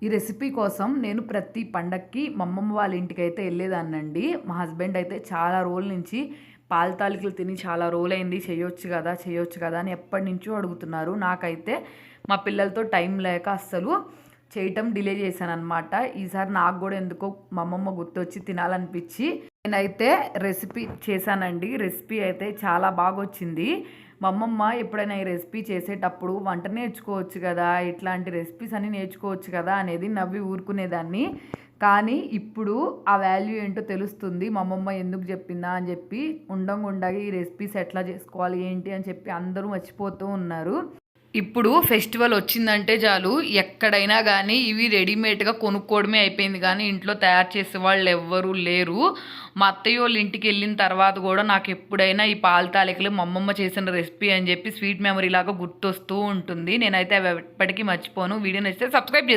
ఈ రెసిపీ కోసం నేను ప్రతి పండక్కి మా అమ్మమ్మ వాళ్ళ ఇంటికైతే వెళ్ళేదాన్నండి. మా హస్బెండ్ అయితే చాలా రోజుల నుంచి పాల తాలికలు తిని చాలా రోజులైంది, చేయొచ్చు కదా అని ఎప్పటినుంచో అడుగుతున్నారు. నాకైతే మా పిల్లలతో టైం లేక అస్సలు చేయటం డిలే చేశాననమాట. ఈసారి నాకు కూడా ఎందుకో మా అమ్మమ్మ గుర్తొచ్చి తినాలనిపించి నేనైతే రెసిపీ చేశానండి. రెసిపీ అయితే చాలా బాగా వచ్చింది. మా అమ్మమ్మ ఎప్పుడైనా ఈ రెసిపీ చేసేటప్పుడు వంట నేర్చుకోవచ్చు కదా, ఇట్లాంటి రెసిపీస్ అన్నీ నేర్చుకోవచ్చు కదా అనేది నవ్వి ఊరుకునేదాన్ని. కానీ ఇప్పుడు ఆ వాల్యూ ఏంటో తెలుస్తుంది. మా అమ్మమ్మ ఎందుకు చెప్పిందా అని చెప్పి ఉండగా ఈ రెసిపీస్ ఎట్లా చేసుకోవాలి ఏంటి అని చెప్పి అందరూ మర్చిపోతూ ఉన్నారు. ఇప్పుడు ఫెస్టివల్ వచ్చిందంటే చాలు ఎక్కడైనా కానీ ఇవి రెడీమేడ్గా కొనుక్కోవడమే అయిపోయింది, కానీ ఇంట్లో తయారు చేసే వాళ్ళు ఎవ్వరూ లేరు. మా అత్తయ్య వాళ్ళ ఇంటికి వెళ్ళిన తర్వాత కూడా నాకు ఎప్పుడైనా ఈ పాల తాలికలు మా అమ్మమ్మ చేసిన రెసిపీ అని చెప్పి స్వీట్ మెమరీ లాగా గుర్తొస్తూ ఉంటుంది. నేనైతే అవి ఎప్పటికీ మర్చిపోను. వీడియో నచ్చితే సబ్స్క్రైబ్ చేసుకోండి.